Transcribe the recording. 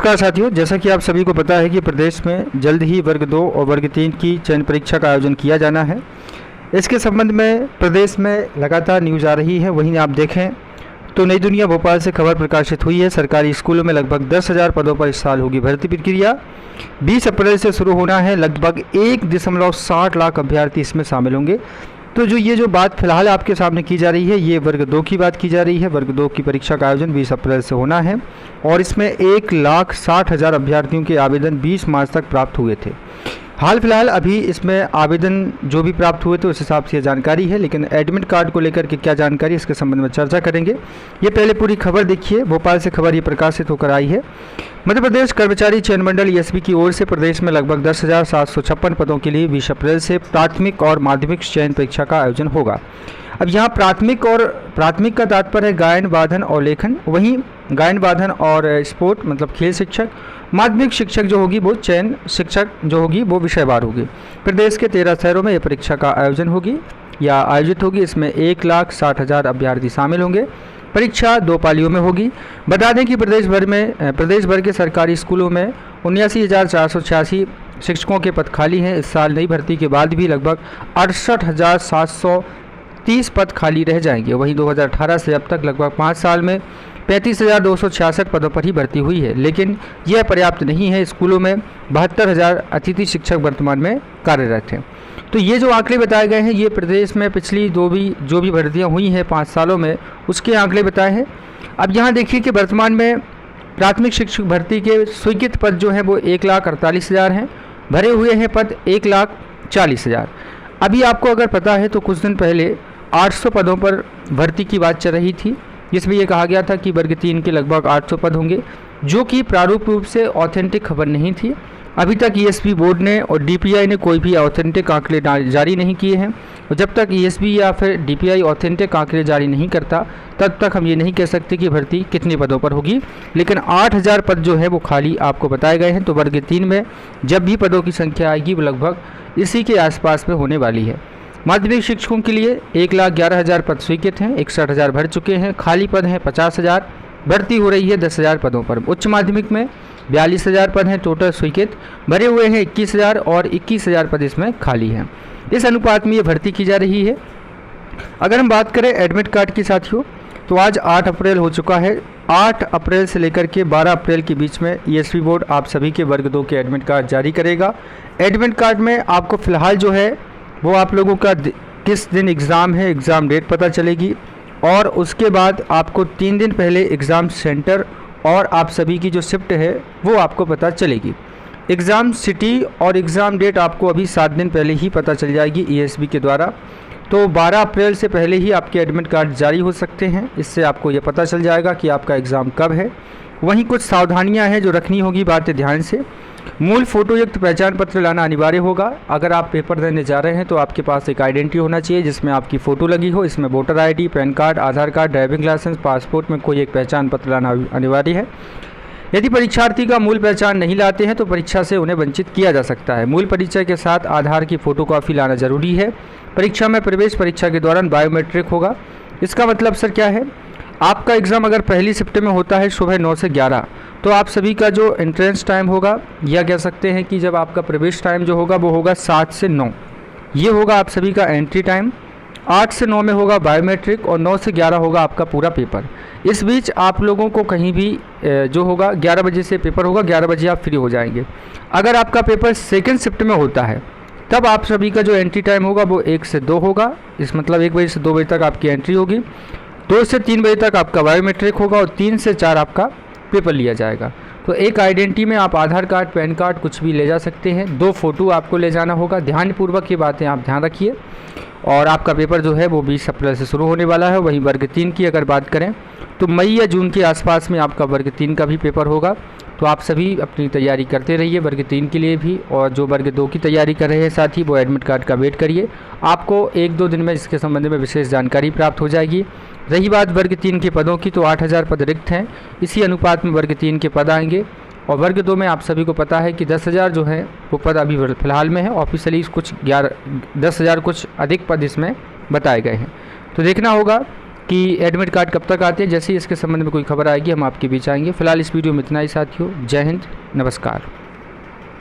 नमस्कार साथियों, जैसा कि आप सभी को पता है कि प्रदेश में जल्द ही वर्ग 2 और वर्ग 3 की चयन परीक्षा का आयोजन किया जाना है। इसके संबंध में प्रदेश में लगातार न्यूज़ आ रही है। वहीं आप देखें तो नई दुनिया भोपाल से खबर प्रकाशित हुई है। सरकारी स्कूलों में लगभग 10,000 पदों पर इस साल होगी भर्ती प्रक्रिया। 20 अप्रैल से शुरू होना है। लगभग 1.60 लाख अभ्यर्थी इसमें शामिल होंगे। तो ये जो बात फिलहाल आपके सामने की जा रही है, ये वर्ग 2 की बात की जा रही है। वर्ग 2 की परीक्षा का आयोजन 20 अप्रैल से होना है और इसमें 1,60,000 अभ्यर्थियों के आवेदन 20 मार्च तक प्राप्त हुए थे। हाल फिलहाल अभी इसमें आवेदन जो भी प्राप्त हुए थे उस हिसाब से ये जानकारी है, लेकिन एडमिट कार्ड को लेकर के क्या जानकारी, इसके संबंध में चर्चा करेंगे। ये पहले पूरी खबर देखिए। भोपाल से खबर ये प्रकाशित होकर आई है। मध्य प्रदेश कर्मचारी चयन मंडल ईएसपी की ओर से प्रदेश में लगभग 10,756 पदों के लिए 20 अप्रैल से प्राथमिक और माध्यमिक चयन परीक्षा का आयोजन होगा। अब यहाँ प्राथमिक का तात्पर्य है गायन, वादन और लेखन। वहीं गायन, वादन और स्पोर्ट मतलब खेल शिक्षक। माध्यमिक शिक्षक जो होगी वो चयन शिक्षक जो होगी वो विषयवार होगी। प्रदेश के 13 शहरों में ये परीक्षा का आयोजन होगी या आयोजित होगी। इसमें 1,60,000 अभ्यर्थी शामिल होंगे। परीक्षा 2 पालियों में होगी। बता दें कि प्रदेश भर के सरकारी स्कूलों में 79,486 शिक्षकों के पद खाली हैं। इस साल नई भर्ती के बाद भी लगभग 68,730 पद खाली रह जाएंगे। वहीं 2018 से अब तक लगभग 5 साल में 35,266 पदों पर ही भर्ती हुई है, लेकिन यह पर्याप्त नहीं है। स्कूलों में 72,000 अतिथि शिक्षक वर्तमान में कार्यरत हैं। तो ये जो आंकड़े बताए गए हैं, ये प्रदेश में पिछली जो भी भर्तियां हुई हैं 5 सालों में, उसके आंकड़े बताए हैं। अब यहाँ देखिए कि वर्तमान में प्राथमिक शिक्षक भर्ती के स्वीकृत पद जो हैं वो 1,48,000 हैं। भरे हुए हैं पद 1,40,000। अभी आपको अगर पता है तो कुछ दिन पहले 800 पदों पर भर्ती की बात चल रही थी, जिसमें यह कहा गया था कि वर्ग 3 के लगभग 800 पद होंगे, जो कि प्रारूप रूप से ऑथेंटिक खबर नहीं थी। अभी तक ईएसपी बोर्ड ने और डीपीआई ने कोई भी ऑथेंटिक आंकड़े जारी नहीं किए हैं। और जब तक ईएसपी या फिर डीपीआई ऑथेंटिक आंकड़े जारी नहीं करता, तब तक हम ये नहीं कह सकते कि भर्ती कितने पदों पर होगी। लेकिन 8,000 पद जो है वो खाली आपको बताए गए हैं। तो वर्ग 3 में जब भी पदों की संख्या आएगी वो लगभग इसी के आसपास में होने वाली है। माध्यमिक शिक्षकों के लिए 1,11,000 पद स्वीकृत हैं, 61,000 भर चुके हैं। खाली पद हैं 50,000। भर्ती हो रही है 10,000 पदों पर। उच्च माध्यमिक में 42,000 पद हैं टोटल स्वीकृत। भरे हुए हैं 21,000 और 21,000 पद इसमें खाली हैं। इस अनुपात में ये भर्ती की जा रही है। अगर हम बात करें एडमिट कार्ड की साथियों, तो आज 8 अप्रैल हो चुका है। 8 अप्रैल से लेकर के 12 अप्रैल के बीच में ईएसपी बोर्ड आप सभी के वर्ग 2 के एडमिट कार्ड जारी करेगा। एडमिट कार्ड में आपको फ़िलहाल जो है वो आप लोगों का किस दिन एग्ज़ाम है, एग्ज़ाम डेट पता चलेगी। और उसके बाद आपको 3 दिन पहले एग्ज़ाम सेंटर और आप सभी की जो शिफ्ट है वो आपको पता चलेगी। एग्ज़ाम सिटी और एग्ज़ाम डेट आपको अभी 7 दिन पहले ही पता चल जाएगी ईएसबी के द्वारा। तो 12 अप्रैल से पहले ही आपके एडमिट कार्ड जारी हो सकते हैं। इससे आपको ये पता चल जाएगा कि आपका एग्ज़ाम कब है। वहीं कुछ सावधानियां हैं जो रखनी होगी, बातें ध्यान से। मूल फोटोयुक्त पहचान पत्र लाना अनिवार्य होगा। अगर आप पेपर देने जा रहे हैं तो आपके पास एक आइडेंटिटी होना चाहिए जिसमें आपकी फ़ोटो लगी हो। इसमें वोटर आईडी, पैन कार्ड, आधार कार्ड, ड्राइविंग लाइसेंस, पासपोर्ट में कोई एक पहचान पत्र लाना अनिवार्य है। यदि परीक्षार्थी का मूल पहचान नहीं लाते हैं तो परीक्षा से उन्हें वंचित किया जा सकता है। मूल परिचय के साथ आधार की फ़ोटोकॉपी लाना जरूरी है। परीक्षा में प्रवेश परीक्षा के दौरान बायोमेट्रिक होगा। इसका मतलब सर क्या है? आपका एग्ज़ाम अगर पहली शिफ्ट में होता है सुबह 9 से 11, तो आप सभी का जो एंट्रेंस टाइम होगा, या कह सकते हैं कि जब आपका प्रवेश टाइम जो होगा वो होगा 7 से 9। ये होगा आप सभी का एंट्री टाइम। 8 से 9 में होगा बायोमेट्रिक और 9 से 11 होगा आपका पूरा पेपर। इस बीच आप लोगों को कहीं भी जो होगा 11 बजे से पेपर होगा, 11 बजे आप फ्री हो जाएंगे। अगर आपका पेपर सेकेंड शिफ्ट में होता है तब आप सभी का जो एंट्री टाइम होगा वो 1 से 2 होगा। इस मतलब 1 बजे से 2 बजे तक आपकी एंट्री होगी। 2 से 3 बजे तक आपका बायोमेट्रिक होगा और 3 से 4 आपका पेपर लिया जाएगा। तो एक आइडेंटिटी में आप आधार कार्ड, पैन कार्ड कुछ भी ले जा सकते हैं। 2 फोटो आपको ले जाना होगा। ध्यानपूर्वक ये बातें आप ध्यान रखिए। और आपका पेपर जो है वो 20 अप्रैल से शुरू होने वाला है। वहीं वर्ग 3 की अगर बात करें तो मई या जून के आसपास में आपका वर्ग 3 का भी पेपर होगा। तो आप सभी अपनी तैयारी करते रहिए वर्ग 3 के लिए भी। और जो वर्ग 2 की तैयारी कर रहे हैं साथी, वो एडमिट कार्ड का वेट करिए। आपको 1-2 दिन में इसके संबंध में विशेष जानकारी प्राप्त हो जाएगी। रही बात वर्ग 3 के पदों की, तो 8,000 पद रिक्त हैं। इसी अनुपात में वर्ग 3 के पद आएंगे। और वर्ग 2 में आप सभी को पता है कि 10,000 जो है वो पद अभी फ़िलहाल में है। ऑफिशियली कुछ 10,000 कुछ अधिक पद इसमें बताए गए हैं। तो देखना होगा कि एडमिट कार्ड कब तक आते हैं। जैसे ही इसके संबंध में कोई खबर आएगी हम आपके बीच आएंगे। फिलहाल इस वीडियो में इतना ही साथियों। जय हिंद, नमस्कार।